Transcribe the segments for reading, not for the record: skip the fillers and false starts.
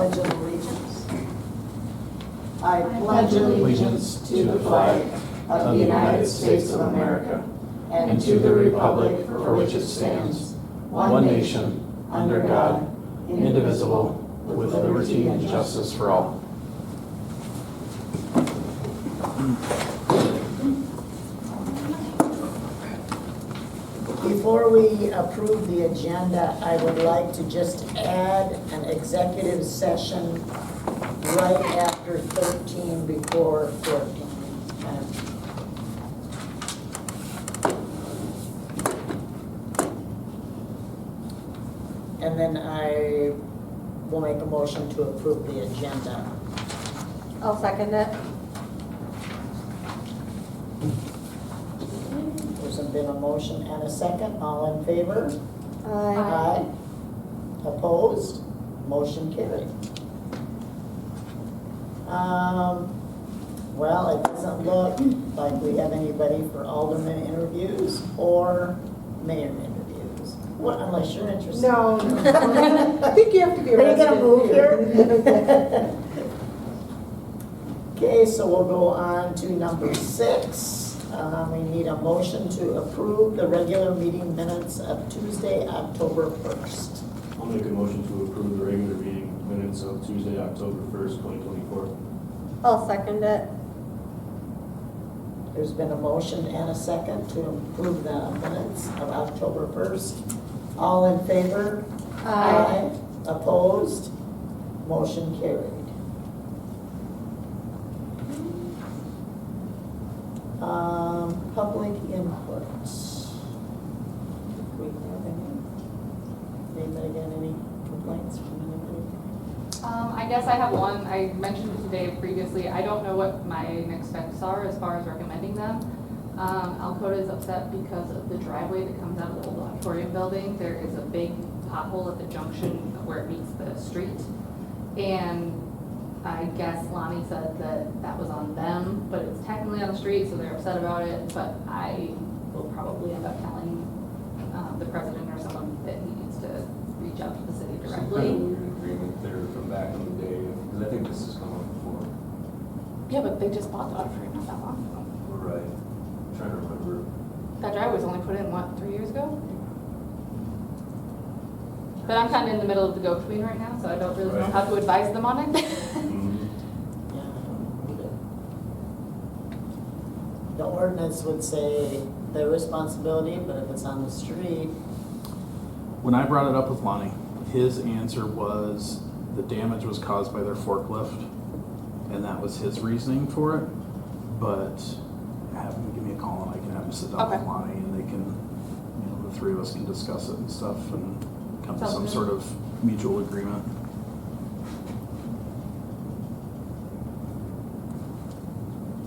Pledge of allegiance. I pledge allegiance to the flag of the United States of America and to the republic for which it stands, one nation, under God, indivisible, with liberty and justice for all. Before we approve the agenda, I would like to just add an executive session right after 13 before 14. And then I will make a motion to approve the agenda. I'll second it. There's been a motion and a second. All in favor? Aye. Opposed? Motion carried. Well, it doesn't look like we have anybody for alderman interviews or mayor interviews. What, unless you're interested. No. I think you have to be a Are you resident. gonna move here? Okay, so we'll go on to number 6. We need a motion to approve the regular meeting minutes of Tuesday, October 1st. I'll make a motion to approve the regular meeting minutes of Tuesday, October 1st, 2024. I'll second it. There's been a motion and a second to approve the minutes of October 1st. All in favor? Aye. Opposed? Motion carried. Public input. Do we have anybody got any complaints from anybody? I guess I have one. I mentioned it today previously. I don't know what my next steps are as far as recommending them. Alcoda is upset because of the driveway that comes out of the old auditorium building. There is a big pothole at the junction where it meets the street. And I guess Lonnie said that that was on them, but it's technically on the street, so they're upset about it. But I will probably end up telling the president or someone that he needs to reach out to the city Some kind of directly. weird agreement there from back in the day, because I think this has come up before. Yeah, but they just bought the auditorium not that long ago. Right. I'm trying to remember. That driveway was only put in, what, 3 years ago? But I'm kind of in the middle of the go-between right now, so I don't really know Right. how to advise them on it. Yeah, the ordinance would say their responsibility, but if it's on the street, When I brought it up with Lonnie, his answer was the damage was caused by their forklift, and that was his reasoning for it. But have him give me a call and I can have him sit down with Okay. Lonnie and they can, the three of us can discuss it and stuff and come to Sounds some good. sort of mutual agreement.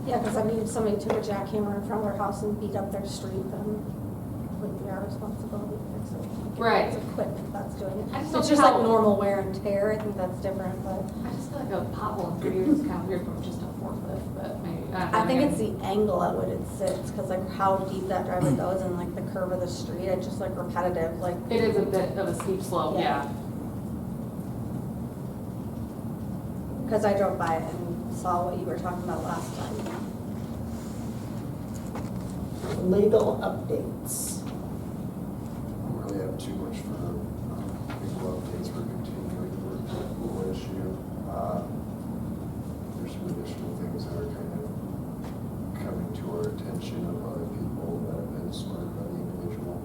Yeah, because I mean, if somebody took a jackhammer in front of their house and beat up their street, then it wouldn't be our responsibility to fix it. Right. It's equipment that's doing it. I just It's don't just know like how- normal wear and tear. I think that's different, but I just feel like a pothole in 3 years is kind of weird from just a forklift, but maybe. I think it's the angle at which it sits, because like how deep that driveway goes and like the curve of the street, it's just like repetitive, like. It is a bit of a steep slope, Yeah. yeah. Because I drove by it and saw what you were talking about last time. legal updates. I don't really have too much for legal updates. We're continuing to work on the pool issue. There's some additional things that are kind of coming to our attention of other people that have been spurred by the individual,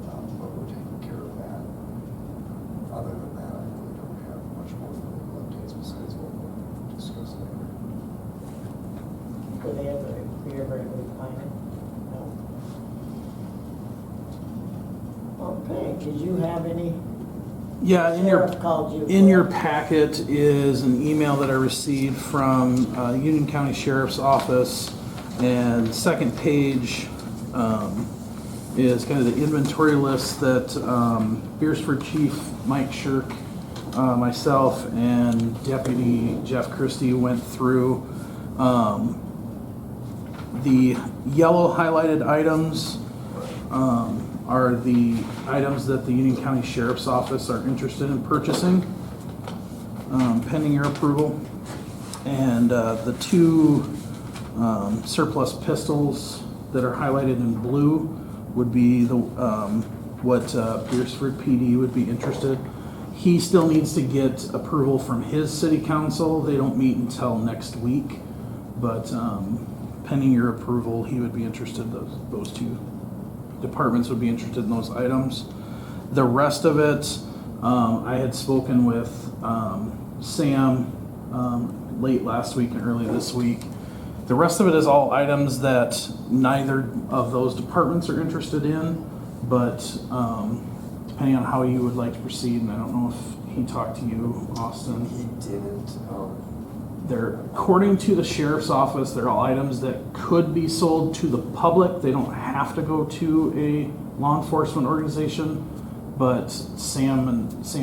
but we're taking care of that. Other than that, I really don't have much more for legal updates besides what we'll discuss later. Do they ever find it? No. Okay, did you have any? Yeah, Sheriff called you. in your packet is an email that I received from Union County Sheriff's Office, and second page is kind of the inventory list that Beersford Chief Mike Shirk, myself, and Deputy Jeff Christie went through. The yellow highlighted items are the items that the Union County Sheriff's Office are interested in purchasing. pending your approval. And the two surplus pistols that are highlighted in blue would be the what Beersford PD would be interested. He still needs to get approval from his city council. They don't meet until next week, but pending your approval, he would be interested. Those two departments would be interested in those items. The rest of it, I had spoken with Sam late last week and early this week. The rest of it is all items that neither of those departments are interested in, but depending on how you would like to proceed, and I don't know if he talked to you, Austin. He didn't, They're, according to the sheriff's office, they're all items that could be sold to the public. They don't have to go to a law enforcement organization. But Sam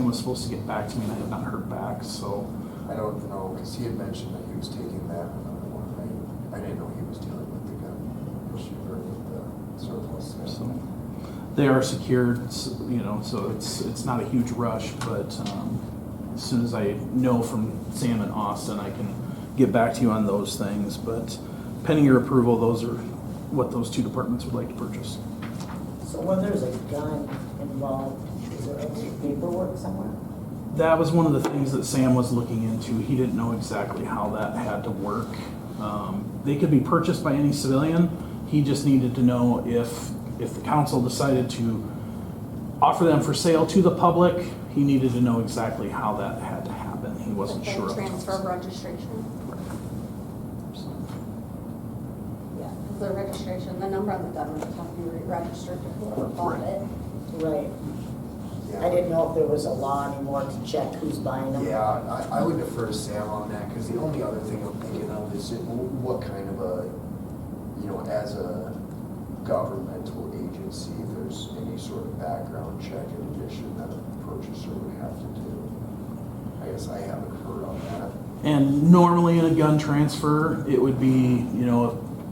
was supposed to get back to me, and I have not heard back. So I don't know, because he had mentioned that he was taking that one. I didn't know he was dealing with the gun issue or with the surplus. So they are secured, so it's not a huge rush. But as soon as I know from Sam and Austin, I can get back to you on those things. But pending your approval, those are what those two departments would like to purchase. So when there's a gun involved, is there any paperwork somewhere? That was one of the things that Sam was looking into. He didn't know exactly how that had to work. They could be purchased by any civilian. He just needed to know if the council decided to offer them for sale to the public, he needed to know exactly how that had to happen. He wasn't Like sure. the of the transfer of process. registration. So, Yeah, because the registration, the number on the gun would have to be registered to whoever bought it. Right. I didn't know if there was a law anymore to check who's buying them. Yeah, I would defer to Sam on that, because the only other thing I'm thinking of is what kind of as a governmental agency, if there's any sort of background check in addition that a purchaser would have to do. I guess I haven't heard on that. and normally in a gun transfer, it would be,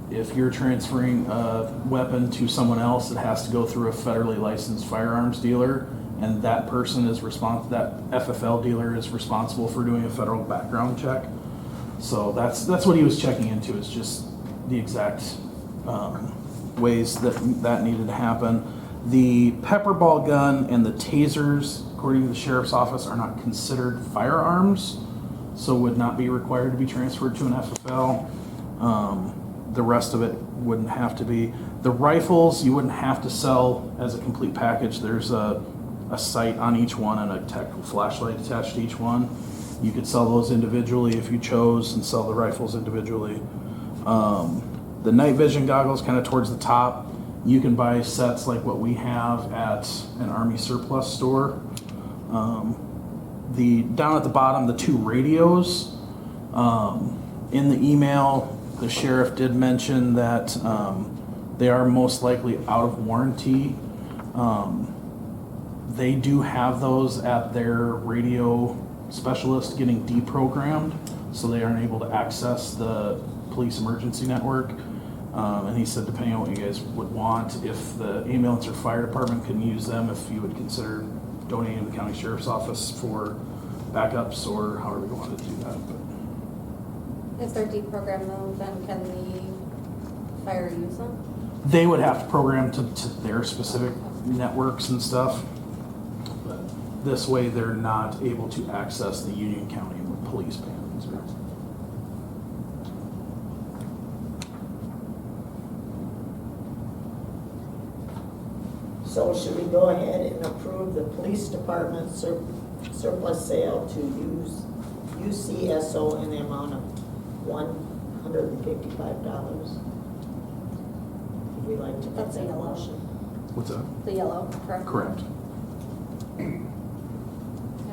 if you're transferring a weapon to someone else, it has to go through a federally licensed firearms dealer, and that person is that FFL dealer is responsible for doing a federal background check. So that's what he was checking into, is just the exact ways that needed to happen. The pepper ball gun and the tasers, according to the sheriff's office, are not considered firearms, so would not be required to be transferred to an FFL. The rest of it wouldn't have to be. The rifles, you wouldn't have to sell as a complete package. There's a sight on each one and a tactical flashlight attached to each one. You could sell those individually if you chose, and sell the rifles individually. The night vision goggles, kind of towards the top, you can buy sets like what we have at an Army surplus store. Down at the bottom, the two radios. In the email, the sheriff did mention that they are most likely out of warranty. They do have those at their radio specialist getting deprogrammed, so they aren't able to access the police emergency network. And he said, depending on what you guys would want, if the ambulance or fire department can use them, if you would consider donating to the county sheriff's office for backups or however you want to do that. But If they're deprogrammed though, then can the fire use them? they would have to program to their specific networks and stuff. But this way, they're not able to access the Union County police bands. So should we go ahead and approve the police department surplus sale to UCSO in the amount of $155? Would we like to make That's a that yellow. motion? What's that? The yellow, correct? Correct. Yeah,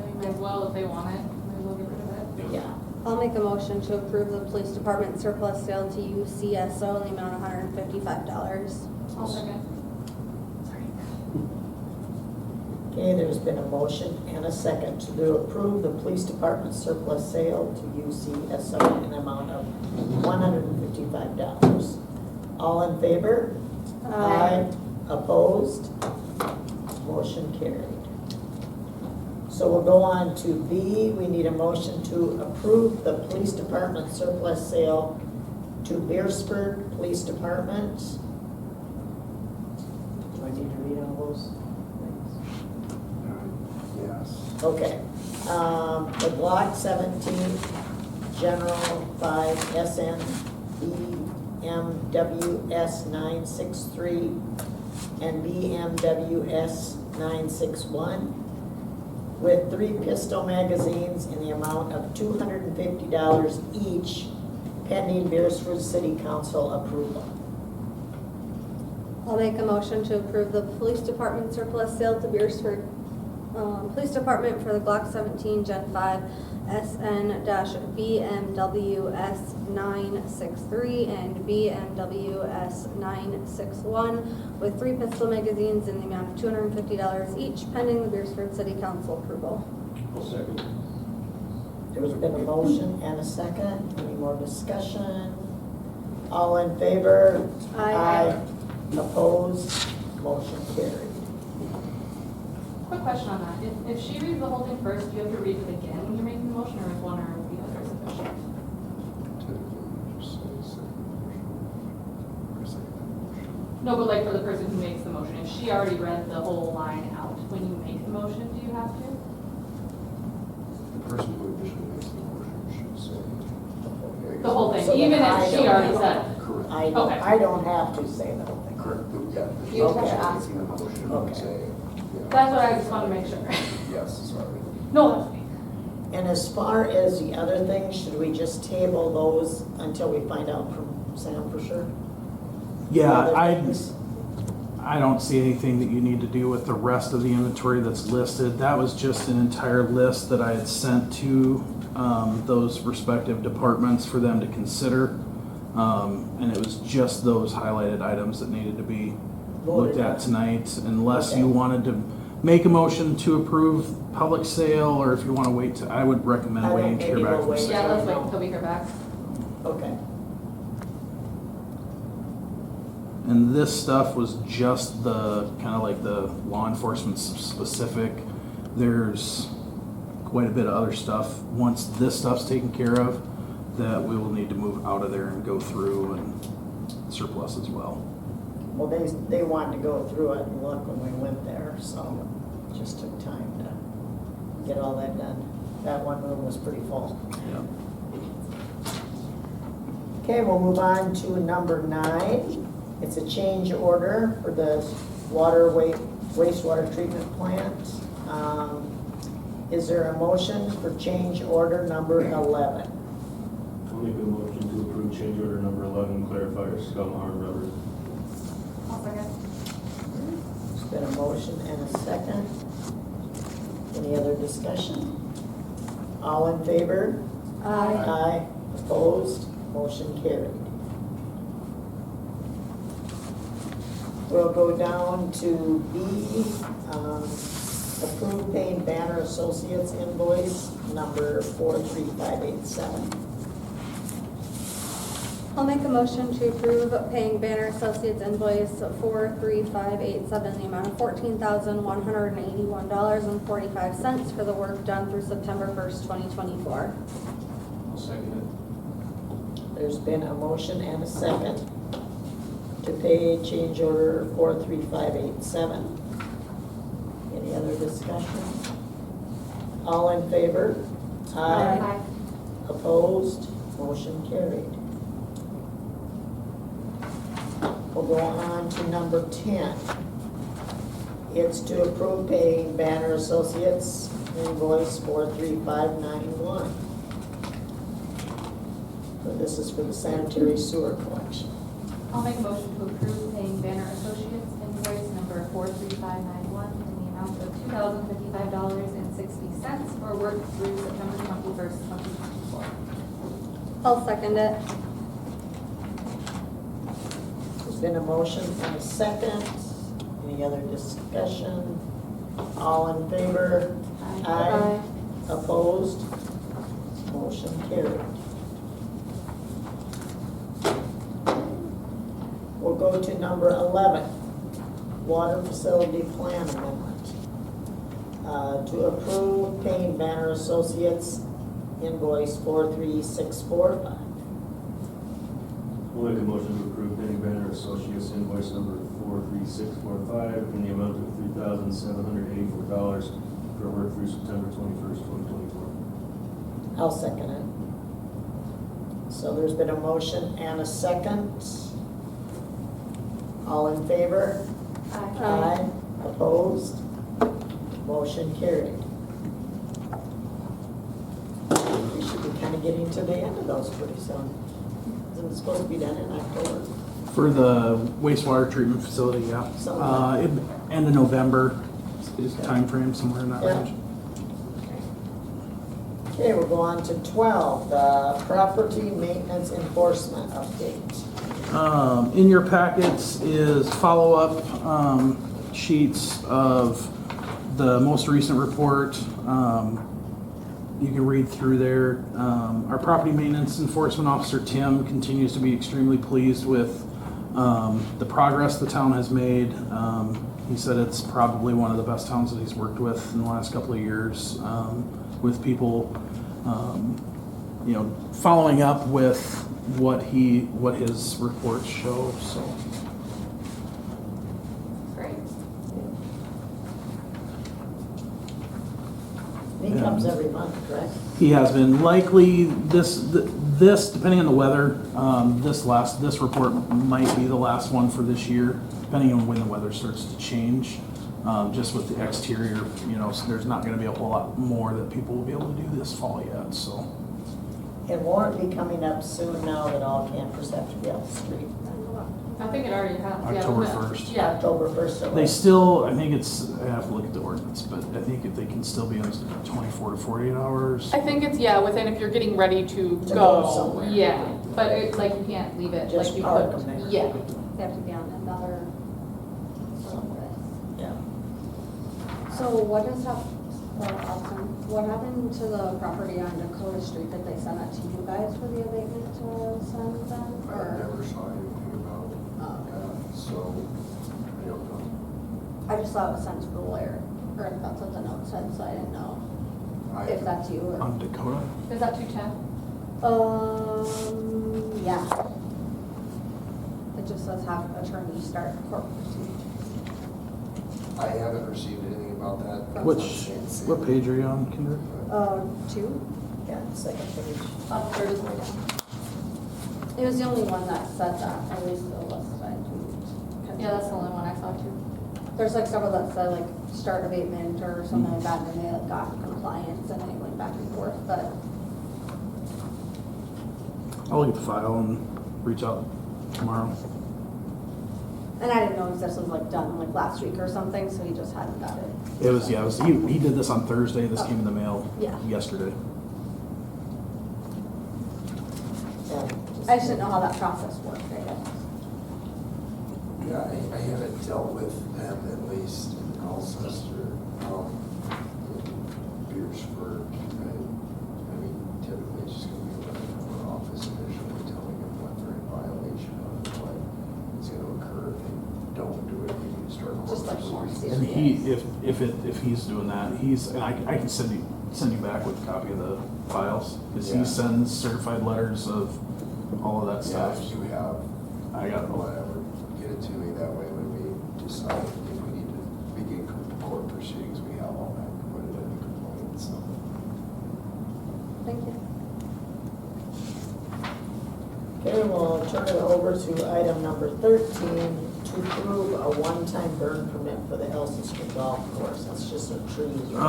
we may as well, if they want it, may as well get rid of it. Yeah. I'll make a motion to approve the police department surplus sale to UCSO in the amount of $155. I'll second. Okay, there's been a motion and a second to approve the police department surplus sale to UCSO in the amount of $155. All in favor? Aye. Opposed? Motion carried. So we'll go on to B. We need a motion to approve the police department surplus sale to Beersford Police Department. Do I need to read all those things? Yes. Okay. The Glock 17, General 5 SN BMWS 963 and BMWS 961 with 3 pistol magazines in the amount of $250 each, pending Beersford City Council approval. I'll make a motion to approve the police department surplus sale to Beersford Police Department for the Glock 17 Gen 5 SN-BMWS 963 and BMWS 961 with 3 pistol magazines in the amount of $250 each, pending the Beersford City Council approval. I'll second. There's been a motion and a second. Any more discussion? All in favor? Aye. Opposed? Motion carried. Quick question on that. If she reads the whole thing first, do you have to read it again when you're making the motion, or is one or the other sufficient? Typically, you just say second motion. Or second motion. No, but like for the person who makes the motion, if she already read the whole line out, when you make the motion, do you have to? The person who initially makes the motion should say. The whole thing, So then even I if she don't already have- said it. Correct. Okay. I don't have to say the whole thing. Correct, yeah. You have to Okay. ask. Making the motion Okay. would say, yeah. That's what I just want to make sure. Yes, sorry. No, that's me. And as far as the other things, should we just table those until we find out from Sam for sure? Yeah, The other things? I don't see anything that you need to do with the rest of the inventory that's listed. That was just an entire list that I had sent to those respective departments for them to consider. And it was just those highlighted items that needed to be looked Voted on. at tonight. Unless Okay. you wanted to make a motion to approve public sale, or if you want to wait to, I would recommend I think waiting to hear maybe back we'll from wait. Sam. Yeah, let's wait until we hear back. Okay. And this stuff was just the, kind of like the law enforcement specific. There's quite a bit of other stuff, once this stuff's taken care of, that we will need to move out of there and go through and surplus as well. Well, they wanted to go through it and look when we went there, so it just took time to get all that done. That one room was pretty full. Yeah. Okay, we'll move on to number 9. It's a change order for the wastewater treatment plant. Is there a motion for change order number 11? I'll make a motion to approve change order number 11, clarifier scum arm rubber. I'll second. There's been a motion and a second. Any other discussion? All in favor? Aye. Aye. Opposed? Motion carried. We'll go down to B, approve paying Banner Associates invoice number 43587. I'll make a motion to approve paying Banner Associates invoice 43587 in the amount of $14,181.45 for the work done through September 1st, 2024. I'll second it. There's been a motion and a second to pay change order 43587. Any other discussion? All in favor? Aye. Opposed? Motion carried. We'll go on to number 10. It's to approve paying Banner Associates invoice 43591. So this is for the sanitary sewer collection. I'll make a motion to approve paying Banner Associates invoice number 43591 in the amount of $2,055.60 for work through September 21st, 2024. I'll second it. There's been a motion and a second. Any other discussion? All in favor? Aye. Opposed? Motion carried. We'll go to number 11, water facility plan amendment. to approve paying Banner Associates invoice 43645. We'll make a motion to approve Penny Banner Associates invoice number 43645 in the amount of $3,784 for work through September 21st, 2024. I'll second it. So there's been a motion and a second. All in favor? Aye. Opposed? Motion carried. We should be kind of getting to the end of those pretty soon. Isn't it supposed to be done in October? For the wastewater treatment facility, yeah. End of November is timeframe, somewhere in that Yeah. range. Okay, we'll go on to 12, the property maintenance enforcement update. In your packets is follow-up sheets of the most recent report. You can read through there. Our property maintenance enforcement officer, Tim, continues to be extremely pleased with the progress the town has made. He said it's probably one of the best towns that he's worked with in the last couple of years, with people, following up with what his reports show, so. Great. He comes every month, correct? He has been likely this depending on the weather. This report might be the last one for this year, depending on when the weather starts to change. Just with the exterior, so there's not going to be a whole lot more that people will be able to do this fall yet. So And won't it be coming up soon now that all campers have to be off the street? I think it already has. Yeah, October but- 1st. Yeah. October 1st. or they what? still, I have to look at the ordinance, but I think if they can still be in 24 to 48 hours. I think it's, within if you're getting ready to To go go. somewhere. Yeah, but it, like, you can't leave it. Just like you park could- them there. Yeah. They have to be on another service. Yeah. So what happened to the property on Dakota Street? Did they send it to you guys for the abatement to send them? I Or- never saw anything about Oh. that, so I don't know. I just thought it was sent to the lawyer, or if that's what the note said, so I didn't know if that's you or. On Dakota? Is that 210? Yeah. It just says have attorney start court proceedings. I haven't received anything about that. What page are you on, Kendra? 2? Yeah, second page. Third is way down. It was the only one that said that, at least the list I didn't. Yeah, that's the only one I saw too. There's like several that said like start abatement or something like that, and then they like got compliance and then it went back and forth, but I'll look at the file and reach out tomorrow. and I didn't know if this was like done like last week or something, so he just hadn't got it. He did this on Thursday. This came in the mail Yeah. yesterday. Yeah. I just didn't know how that process worked, I guess. Yeah, I haven't dealt with them at least in Alcester, Beersford. I mean, typically it's just gonna be running to our office initially, telling them what they're in violation of, what is gonna occur if they don't do it, you need to start. Just like more And if he's doing that, and I can send you back with a copy of the files, because Yeah. he sends certified letters of all of that Yeah, stuff. if you have, I got it. whatever, get it to me, that way when we decide if we need to begin court proceedings, we have all that, put it in the complaint, so. Thank you. Okay, we'll turn it over to item number 13, to approve a one-time burn permit for the Elsa Street Golf Course. That's just some trees, right?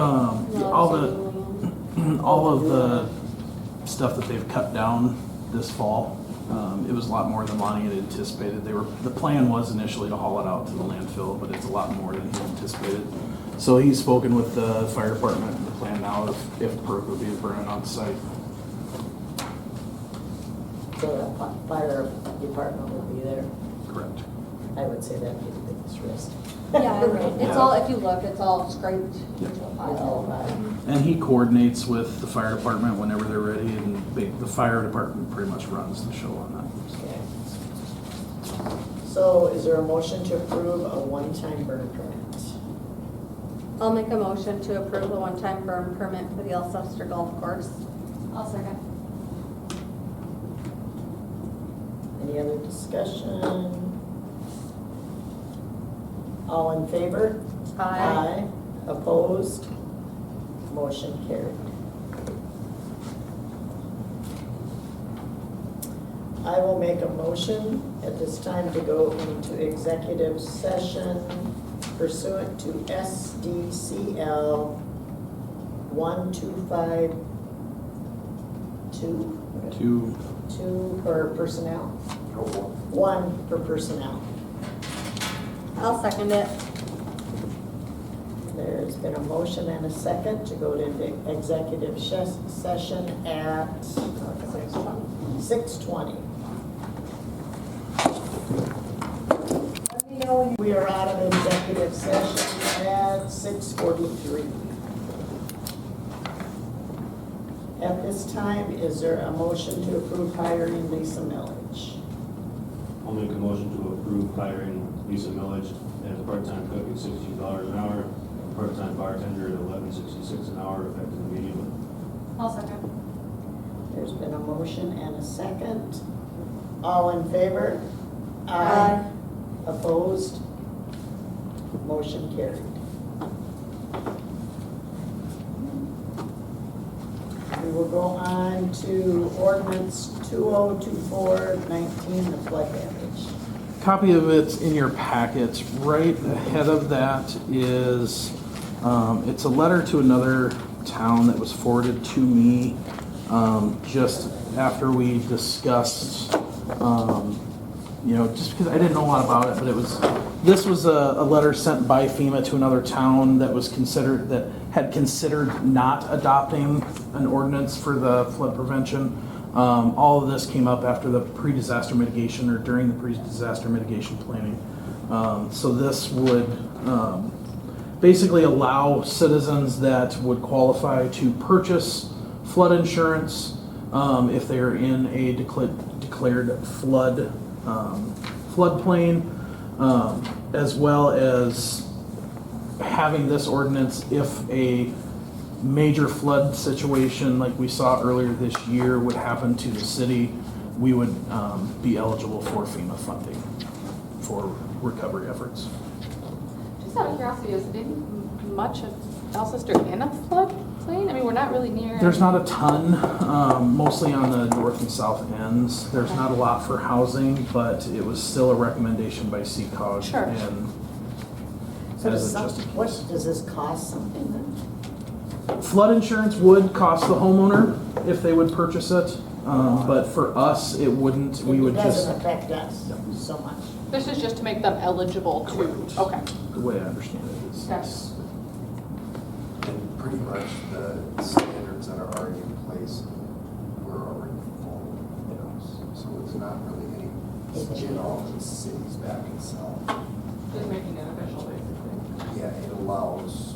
All of the stuff that they've cut down this fall, it was a lot more than Lonnie had anticipated. The plan was initially to haul it out to the landfill, but it's a lot more than he anticipated. So he's spoken with the fire department, and the plan now if perk would be burning on site. So the fire department will be there. Correct. I would say that'd be the biggest risk. Yeah, it's all, if you look, it's all scraped into a pile. And he coordinates with the fire department whenever they're ready, and the fire department pretty much runs the show on that. Okay. So is there a motion to approve a one-time burn permit? I'll make a motion to approve a one-time burn permit for the Alcester Golf Course. I'll second. Any other discussion? All in favor? Aye. Opposed? Motion carried. I will make a motion at this time to go into executive session pursuant to SDCL 1252. Two per personnel? One per personnel. I'll second it. There's been a motion and a second to go to the executive session at 6:20. Let me know we are out of executive session at 6:43. At this time, is there a motion to approve hiring Lisa Milledge? I'll make a motion to approve hiring Lisa Milledge as a part-time cook at $16 an hour, part-time bartender at $11.66 an hour, effective immediately. I'll second. There's been a motion and a second. All in favor? Aye. Opposed? Motion carried. We will go on to ordinance 2024-19, the flood damage. Copy of it's in your packets. Right ahead of that is, it's a letter to another town that was forwarded to me just after we discussed, just because I didn't know a lot about it, but this was a letter sent by FEMA to another town that had considered not adopting an ordinance for the flood prevention. All of this came up after the pre-disaster mitigation or during the pre-disaster mitigation planning. So this would basically allow citizens that would qualify to purchase flood insurance if they're in a declared floodplain, as well as having this ordinance if a major flood situation like we saw earlier this year would happen to the city, we would be eligible for FEMA funding for recovery efforts. Just out of curiosity, is much of Alcester in a floodplain? I mean, we're not really near. There's not a ton, mostly on the north and south ends. There's not a lot for housing, but it was still a recommendation by CCOG. Sure. And So as a just in what, case. does this cost something then? Flood insurance would cost the homeowner if they would purchase it, but for us, it wouldn't. We would It just, doesn't affect us so much. This is just to make them eligible to. Correct. Okay. the way I understand it is. Gotcha. And pretty much the standards that are already in place, we're already following those. So it's not really any, the city's back itself. Just making it official, basically. Yeah, it allows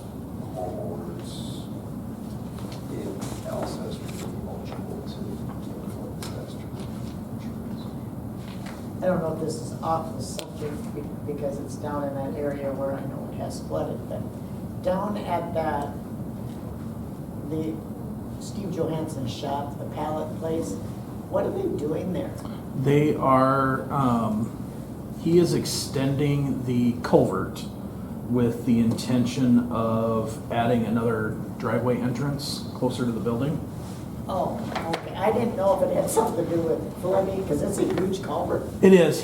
homeowners in Alcester to be eligible to flood disaster insurance. I don't know if this is off the subject because it's down in that area where I know it has flooded, but down at the Steve Johansson shop, the pallet place, what are they doing there? They are, he is extending the culvert with the intention of adding another driveway entrance closer to the building. Oh, okay. I didn't know if it had something to do with flooding, because it's a huge culvert. It is.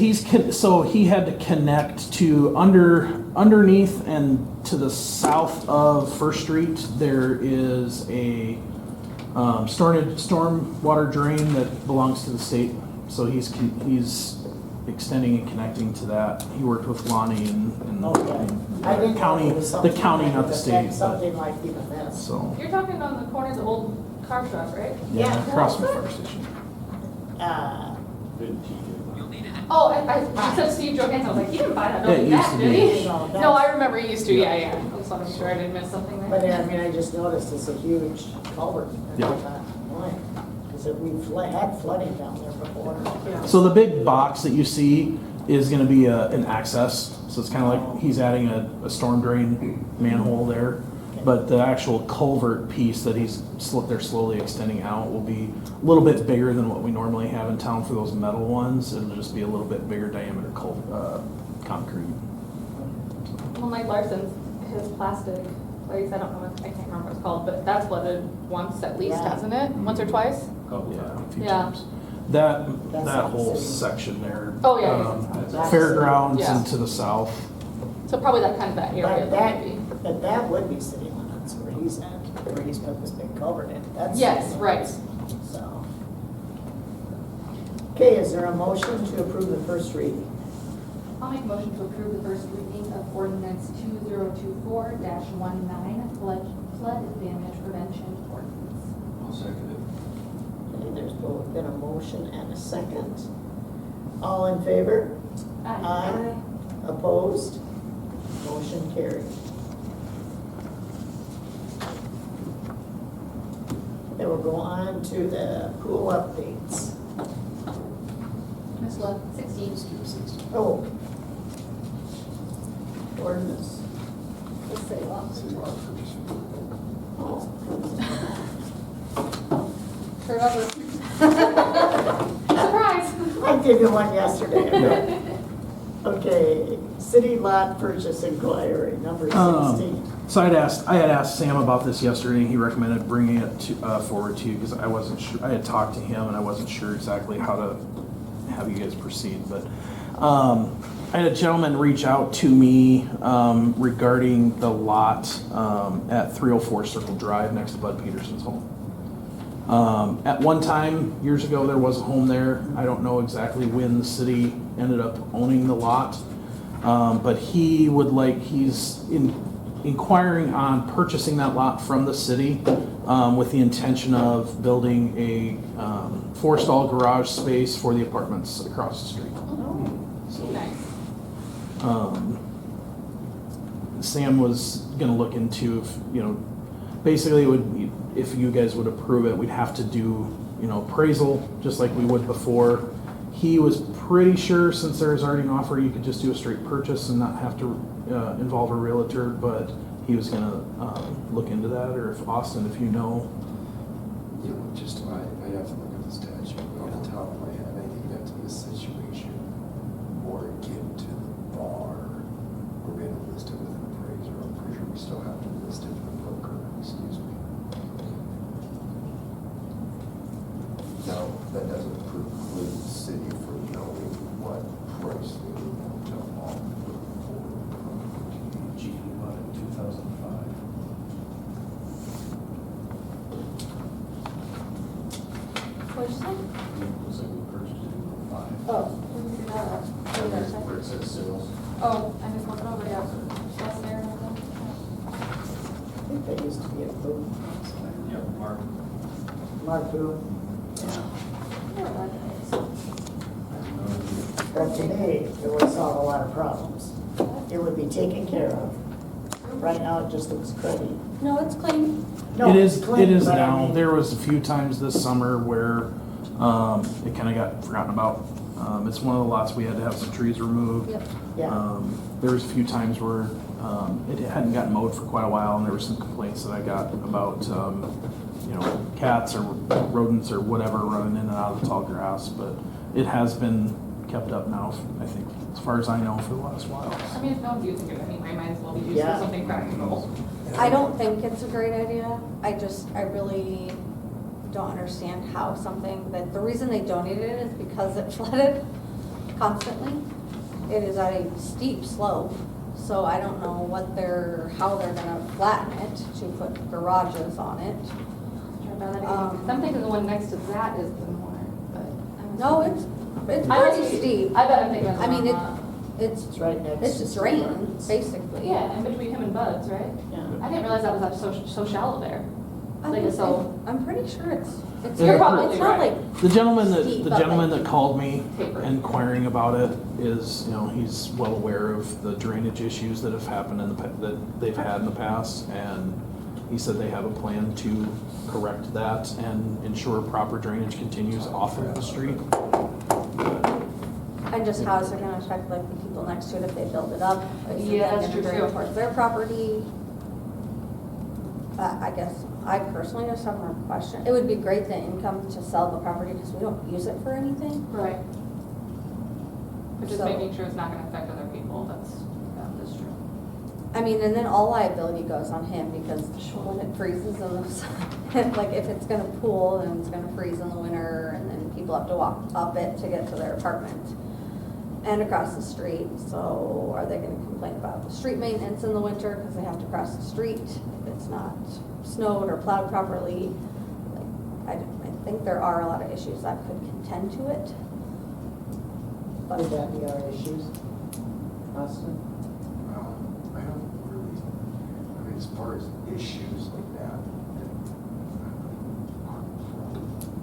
So he had to connect to underneath and to the south of First Street. There is a storm water drain that belongs to the state. So he's extending and connecting to that. He worked with Lonnie and Okay. I didn't know county, if it was the something county, that not would the affect state. But, something like even this. so You're talking on the corner of the old car shop, right? yeah, Yeah. across from the fire station. Didn't TJ. Oh, I said Steve Johansson. I was like, he didn't buy that Yeah, it building used back, to did be. he? No, No, that's- I remember he used to. Yeah, yeah. I just want to make sure I didn't miss something there. But I mean, I just noticed it's a huge culvert. And I Yeah. thought, boy, because we had flooding down there before. So the big box that you see, is gonna be an access, so it's kinda like he's adding a storm drain manhole there. But the actual culvert piece that they're slowly extending out will be a little bit bigger than what we normally have in town for those metal ones. It'll just be a little bit bigger diameter concrete. Well, Mike Larson's, his plastic place, I don't know, I can't remember what it's called, but that's flooded once at least, Yeah. hasn't it? Once or twice? Couple Yeah, times. a few Yeah. times. That That's that not whole city. section there. Oh, yeah, That's Fairgrounds Yeah. and to the south. So probably that kind of that area But that maybe. but that would be city limits where he's at, where he's put this big culvert in. That's Yes, city right. limits, So. Okay, is there a motion to approve the first reading? I'll make a motion to approve the first reading of ordinance 2024-19, flood damage prevention ordinance. I'll second it. Okay, there's both been a motion and a second. All in favor? Aye. Opposed? Motion carried. Then we'll go on to the pool updates. Ms. Love, 16. Oh. Ordinance. The city law. City lot purchase approval. Oh. Turn over. Surprise! I gave you one yesterday. Okay, city lot purchase inquiry, number 16. So I had asked Sam about this yesterday, and he recommended bringing it forward to you, because I wasn't sure, I had talked to him, and I wasn't sure exactly how to have you guys proceed, but, I had a gentleman reach out to me, regarding the lot, at 304 Circle Drive next to Bud Peterson's home. At one time, years ago, there was a home there. I don't know exactly when the city ended up owning the lot. But he's inquiring on purchasing that lot from the city, with the intention of building a, 4-stall garage space for the apartments across the street. Nice. Sam was gonna look into if, basically it would, if you guys would approve it, we'd have to do, appraisal, just like we would before. He was pretty sure, since there's already an offer, you could just do a straight purchase and not have to involve a realtor, but he was gonna look into that, or if Austin, if you know. I'd have to look at the statute, but on the top of my head, I think that's a situation more akin to the bar. We're gonna list it with an appraiser, I'm pretty sure we still have to list it with a broker, excuse me. Now, that doesn't preclude the city from knowing what price they would want to offer for the property. GE bought it in 2005. What'd you say? Looks like we purchased it in 05. Oh. Where it says sales. Oh, I just looked it over, yeah. That's there, I think that used to be a food. Yep, Mark. Mark who? But today, it would solve a lot of problems. It would be taken care of. Right now, it just looks cruddy. No, it's clean. No, It it's is clean, but I now. mean- There was a few times this summer where it kind of got forgotten about. It's one of the lots we had to have some trees removed. Yep. Yeah. There was a few times where it hadn't gotten mowed for quite a while, and there were some complaints that I got about cats or rodents or whatever running in and out of the tall grass. But it has been kept up now, I think, as far as I know, for the last while. I mean, if no one's using it anyway, might as well be used for Yeah. something practical. I don't think it's a great idea. I really don't understand how the reason they donated it is because it flooded constantly. It is at a steep slope, so I don't know how they're gonna flatten it to put garages on it. I'm thinking the one next to that is the more, but. No, it's I pretty must be- steep. I bet I'm thinking of the I mean, wrong lot. it's It's right next to. it's drained, Starbucks. basically. Yeah, and between him and Bud's, right? Yeah. I didn't realize that was so shallow there. I Like, think so- I'm pretty sure it's You're probably it's not right. like The gentleman Steep, that but that called me Paper. inquiring about it is, he's well aware of the drainage issues that have happened that they've had in the past, and he said they have a plan to correct that and ensure proper drainage continues off of the street. I And just how is it gonna affect like the people next to it if they build it up? Is it Yeah, then that's gonna true, drain too. towards their property? I guess I personally just have more question. It would be great the income to sell the property because we don't use it for anything. Right. But just So- making sure it's not gonna affect other people, that's true. I mean, and then all liability goes on him because when it freezes in the summer, like if it's gonna pool and it's gonna freeze in the winter and then people have to walk up it to get to their apartment and across the street. So are they gonna complain about the street maintenance in the winter because they have to cross the street if it's not snowed or plowed properly? Like, I think there are a lot of issues that could contend to it. But Would that be our issues? Austin? I don't really, I mean, as far as issues like that.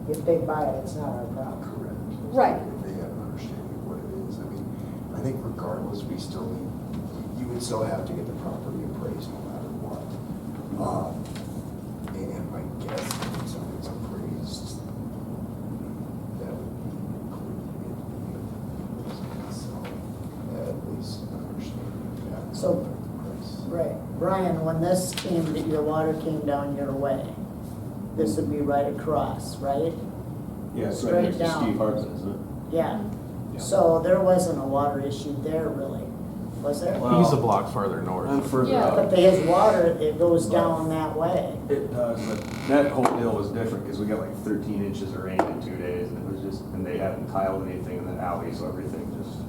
If they buy it, it's not our problem. Correct. Right. If they have an understanding of what it is. I mean, I think regardless, we still need, you would still have to get the property appraised no matter what. And my guess is if it's appraised, that would be included in the, so at least understanding that. So- price. Right. Brian, when this came, your water came down your way, this would be right across, right? Yeah, it's Straight right next to down. Steve Hartson, isn't it? Yeah. Yeah. So there wasn't a water issue there really, was there? Well, He's a block farther north. I'm further Yeah. out. But his water, it goes down that way. It does, but that whole deal was different because we got like 13 inches of rain in 2 days, and it was just, and they hadn't tiled anything in the alley, so everything just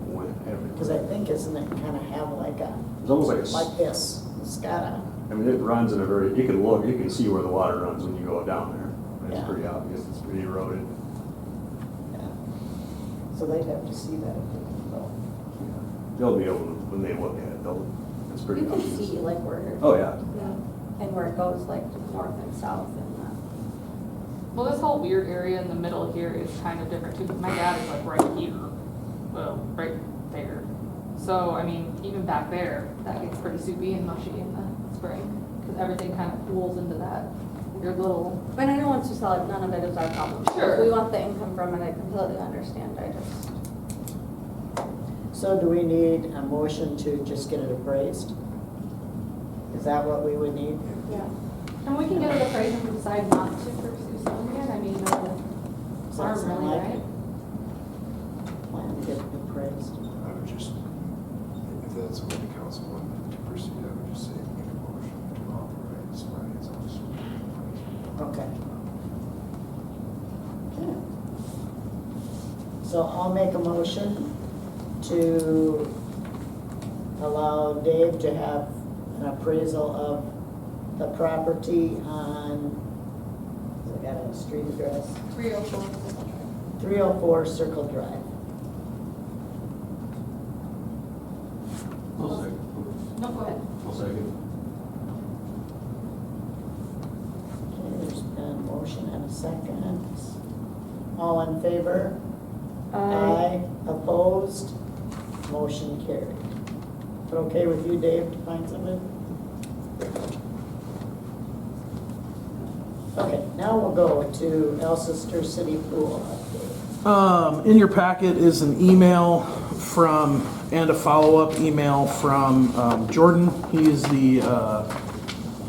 went everywhere. Because I think, isn't it kind of have like a, It's almost like a, like this? It's got a, I mean, it runs in a very, you can look, you can see where the water runs when you go down there. It's Yeah. pretty obvious, it's pretty eroded. so they'd have to see that if they go. They'll be able to, when they look at it, it's pretty you can obvious. see like where, Oh, yeah. and where it goes like north and south and Well, this whole weird area in the middle here is kind of different too, because my dad is like right here, well, right there. So, I mean, even back there, that gets pretty soupy and mushy in the spring, because everything kind of pools into that weird little. But I know once you sell it, none of it is our problem. Sure. If we want the income from it, I completely understand, I just, So do we need a motion to just get it appraised? Is that what we would need? yeah. And we can get it appraised and decide not to pursue selling it, I mean, Does that harm sound really, like right? it? Plan to get it appraised. I would just, if that's what the council wanted to pursue, I would just say make a motion to authorize finance officer. Okay. Okay. So I'll make a motion to allow Dave to have an appraisal of the property on, I got a street address, 304. 304 Circle Drive. I'll second. No, go ahead. I'll second. Okay, there's been a motion and a second. All in favor? Aye. Opposed? Motion carried. But okay with you, Dave, to find somebody? Okay, now we'll go to Alcester City Pool update. In your packet is an email from, and a follow-up email from Jordan. He is the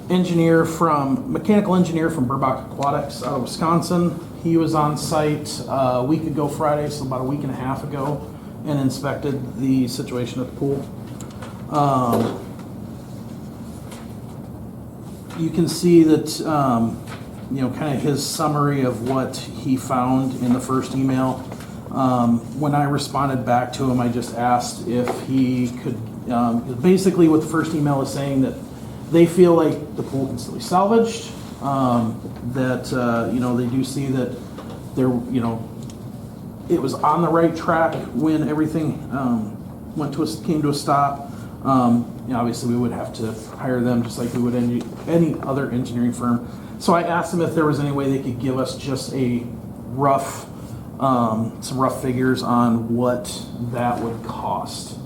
mechanical engineer from Burbach Aquatics out of Wisconsin. He was on site a week ago Friday, so about a week and a half ago, and inspected the situation at the pool. You can see that, kind of his summary of what he found in the first email. When I responded back to him, I just asked if he could, basically what the first email is saying that they feel like the pool can still be salvaged, that, they do see that there, it was on the right track when everything came to a stop. Obviously, we would have to hire them just like we would any other engineering firm. So I asked them if there was any way they could give us just a rough, some rough figures on what that would cost.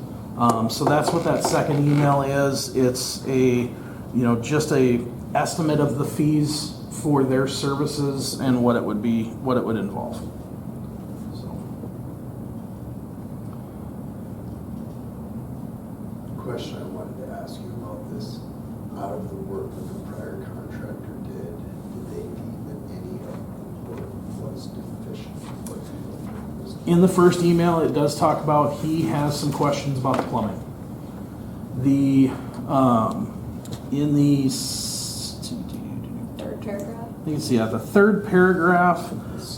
So that's what that second email is. It's just a estimate of the fees for their services and what it would involve. So. in the first email, it does talk about he has some questions about the plumbing. The, in the, Third paragraph. you can see, the third paragraph,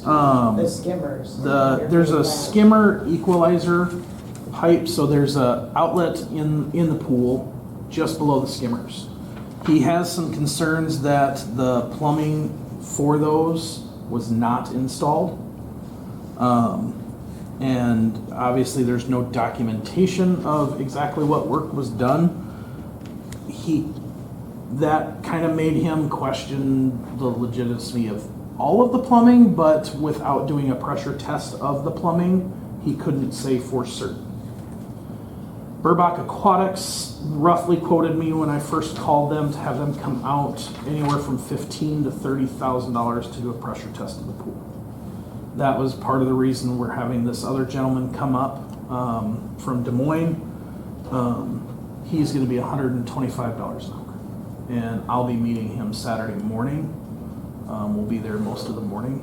The skimmers. there's a skimmer equalizer pipe, so there's a outlet in the pool just below the skimmers. He has some concerns that the plumbing for those was not installed. And obviously there's no documentation of exactly what work was done. That kind of made him question the legitimacy of all of the plumbing, but without doing a pressure test of the plumbing, he couldn't say for certain. Burbach Aquatics roughly quoted me when I first called them to have them come out anywhere from $15,000 to $30,000 to do a pressure test of the pool. That was part of the reason we're having this other gentleman come up from Des Moines. He's going to be $125 an hour, and I'll be meeting him Saturday morning. We'll be there most of the morning.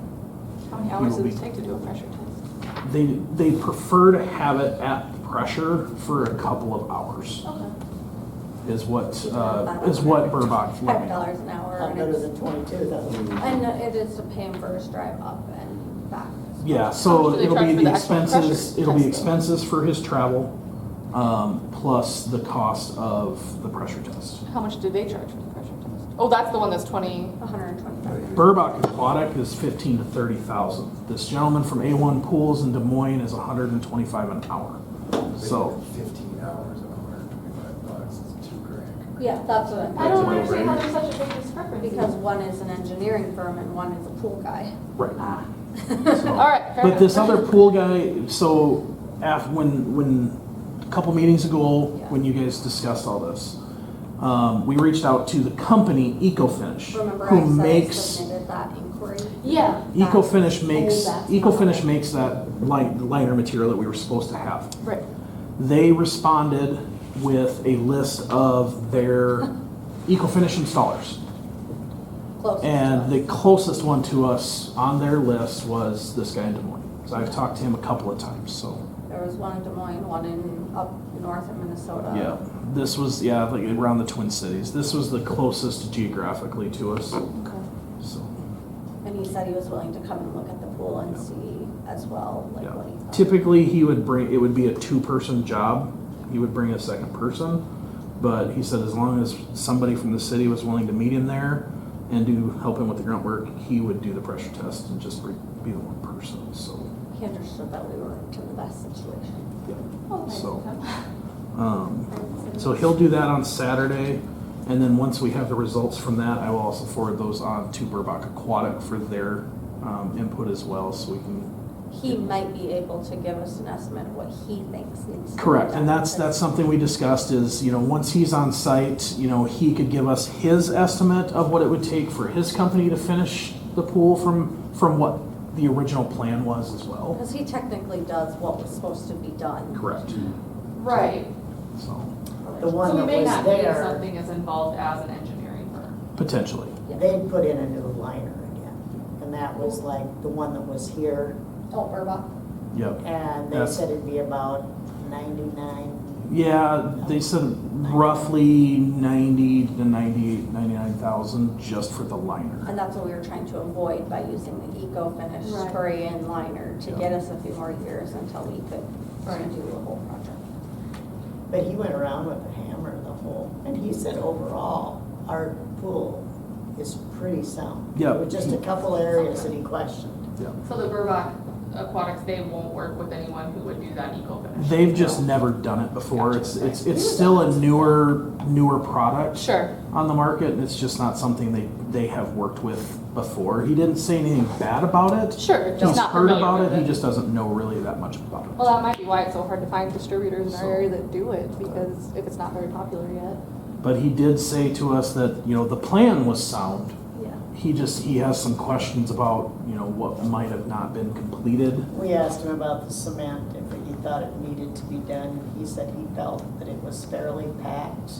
How many hours does it take to do a pressure test? They prefer to have it at pressure for a couple of hours. Okay. Is what Burbach let me know. $5 an hour. Not and better it's- than 22,000. And it is to pay him for his drive up and back. Yeah, How so much do they it'll charge be for the the actual expenses. pressure It'll be testing? expenses for his travel, plus the cost of the pressure test. How much do they charge for the pressure test? Oh, that's the one that's 20. $125. Burbach Aquatic is $15,000 to $30,000. This gentleman from A1 Pools in Des Moines is $125 an hour. So 15 hours at $125, it's $2,000. Yeah, that's what I don't a understand how no-brainer. there's such a big discrepancy. because one is an engineering firm and one is a pool guy. right. Ah. So- All right, fair But this enough. other pool guy, so when a couple meetings ago, Yeah. when you guys discussed all this, we reached out to the company EcoFinish, Remember who I said I makes submitted that inquiry? Yeah. EcoFinish makes that's EcoFinish not- makes that liner material that we were supposed to have. Right. They responded with a list of their EcoFinish installers. Closest to And us. the closest one to us on their list was this guy in Des Moines. So I've talked to him a couple of times, so. There was one in Des Moines, one in up north in Minnesota. Yeah, this was, like around the Twin Cities. This was the closest geographically to us, Okay. so. And he said he was willing to come and look at the pool and Yeah. see as well, like Yeah. what he thought. Typically, it would be a two-person job. He would bring a second person. But he said as long as somebody from the city was willing to meet him there and help him with the grunt work, he would do the pressure test and just be the one person, so. He understood that we were in the best situation. Oh, nice. So, Okay. so he'll do that on Saturday, and then once we have the results from that, I will also forward those on to Burbach Aquatic for their input as well, so we can. He might be able to give us an estimate of what he thinks needs to be Correct, done. and that's something we discussed is, once he's on site, he could give us his estimate of what it would take for his company to finish the pool from what the original plan was as well. Because he technically does what was supposed to be done. Correct, Right. so, The So one we may that not was need there, something as involved as an engineering firm. potentially, they'd put in a new liner again. And that was like the one that was here, Oh, Burbach. yep. and they That's- said it'd be about 99. Yeah, they said roughly 90 to 99,000 just for the liner. And that's what we were trying to avoid by using the eco-finish Right. spray-in liner to Yeah. get us a few more years until we could do the whole project. But he went around with a hammer the whole, and he said overall, our pool is pretty sound. Yeah. There were just a couple areas that he questioned. Yeah. So the Burbach Aquatics, they won't work with anyone who would do that eco-finish? They've just never done it before. Gotcha. It's still a newer product Sure. on the market, and it's just not something they have worked with before. He didn't say anything bad about it. Sure, just He's not heard familiar about with it, he it. just doesn't know really that much about it. Well, that might be why it's so hard to find distributors in So- our area that do it, because if it's not very popular yet. But he did say to us that, the plan was sound. Yeah. He has some questions about, what might have not been completed. We asked him about the cement, if he thought it needed to be done. He said he felt that it was fairly packed,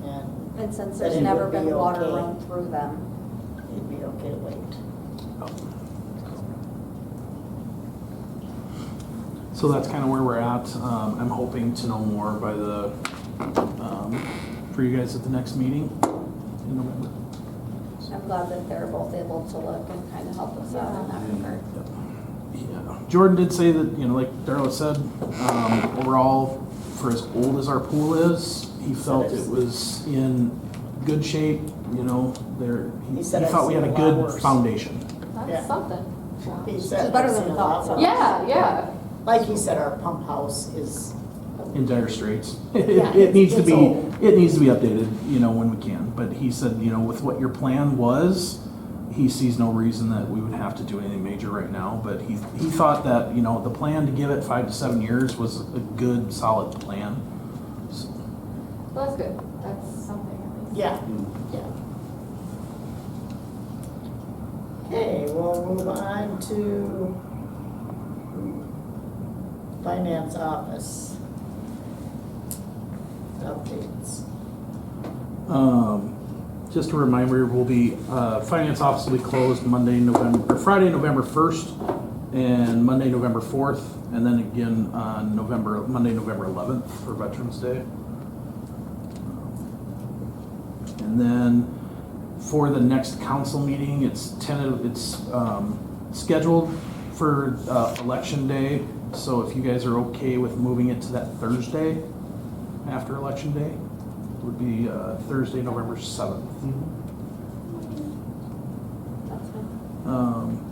and And since That there's it never would be been water okay. run through them, it'd be okay to wait. So that's kind of where we're at. I'm hoping to know more by for you guys at the next meeting in November. I'm glad that they're both able to look and kind of help us out in that regard. Yeah. Jordan did say that, like Darla said, overall, for as old as our pool is, he felt it was in good shape, he said I've thought we had a seen a lot good worse. foundation. That's Yeah. something. He said, It's better I've than seen we a lot thought, so. worse. Yeah. Like he said, our pump house is, In dire straits. Yeah, It needs to it's be, old. it needs to be updated, when we can. But he said, with what your plan was, he sees no reason that we would have to do anything major right now. But he thought that, the plan to give it 5 to 7 years was a good, solid plan. So, Well, that's good. That's something at least. yeah, yeah. Okay, we'll move on to finance office updates. Just a reminder, finance office will be closed Friday, November 1st, and Monday, November 4th, and then again on Monday, November 11th for Veterans Day. And then for the next council meeting, it's scheduled for election day. So if you guys are okay with moving it to that Thursday after election day, it would be Thursday, November 7th. That's fine.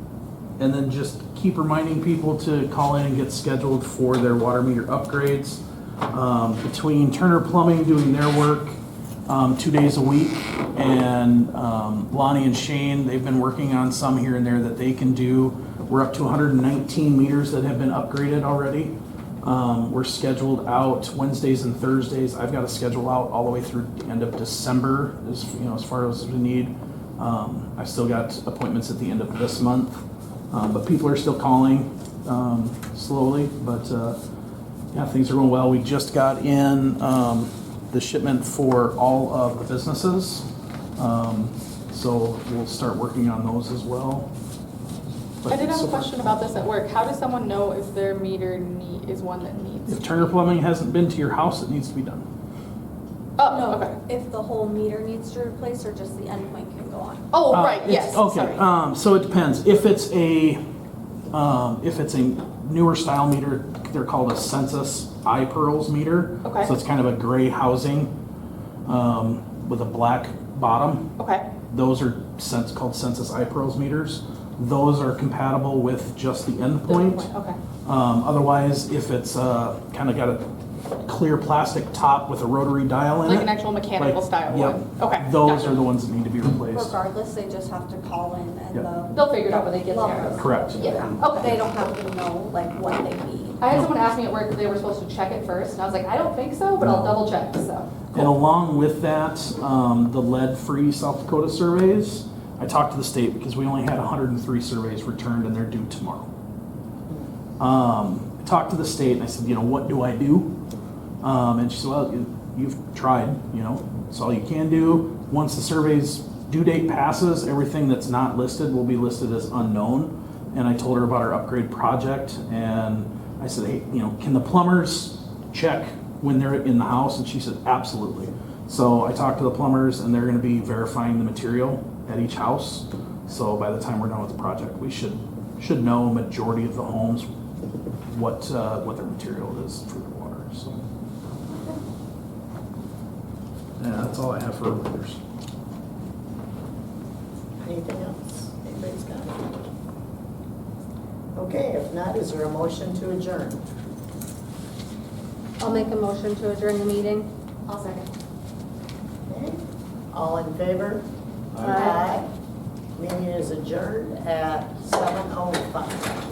And then just keep reminding people to call in and get scheduled for their water meter upgrades. Between Turner Plumbing doing their work 2 days a week, and Lonnie and Shane, they've been working on some here and there that they can do. We're up to 119 meters that have been upgraded already. We're scheduled out Wednesdays and Thursdays. I've got a schedule out all the way through the end of December, as far as we need. I've still got appointments at the end of this month, but people are still calling slowly. But yeah, things are going well. We just got in the shipment for all of the businesses, so we'll start working on those as well. But I did have so a far- question about this at work. How does someone know if their meter is one that needs? If Turner Plumbing hasn't been to your house, it needs to be done. Oh, No, okay. if the whole meter needs to replace or just the endpoint can go on. Oh, right, It's- yes, Okay, sorry. so it depends. If it's a newer style meter, they're called a Census iPearls meter. Okay. So it's kind of a gray housing with a black bottom. Okay, Those are called Census iPearls meters. Those are compatible with just the endpoint. okay. Otherwise, if it's kind of got a clear plastic top with a rotary dial in it. Like an actual mechanical style yep, one. Okay, Those gotcha. are the ones that need to be replaced. Regardless, they just have to call in and Yeah. They'll figure it out when they get there. Correct. Yeah, Okay. they don't have to know like what they need. I had someone ask me at work if they were supposed to check it first, and I was like, I don't think so, but I'll double check, so. And along with that, the lead-free South Dakota surveys, I talked to the state because we only had 103 surveys returned and they're due tomorrow. I talked to the state and I said, what do I do? And she said, well, you've tried, it's all you can do. Once the survey's due date passes, everything that's not listed will be listed as unknown. And I told her about our upgrade project, and I said, hey, can the plumbers check when they're in the house? And she said, absolutely. So I talked to the plumbers, and they're going to be verifying the material at each house. So by the time we're done with the project, we should know a majority of the homes what their material is for the water. So yeah, that's all I have for reminders. Anything else? Anybody's got it? Okay, if not, is there a motion to adjourn? I'll make a motion to adjourn the meeting. I'll second. Okay, all in favor? Aye. Meeting is adjourned at 7:05.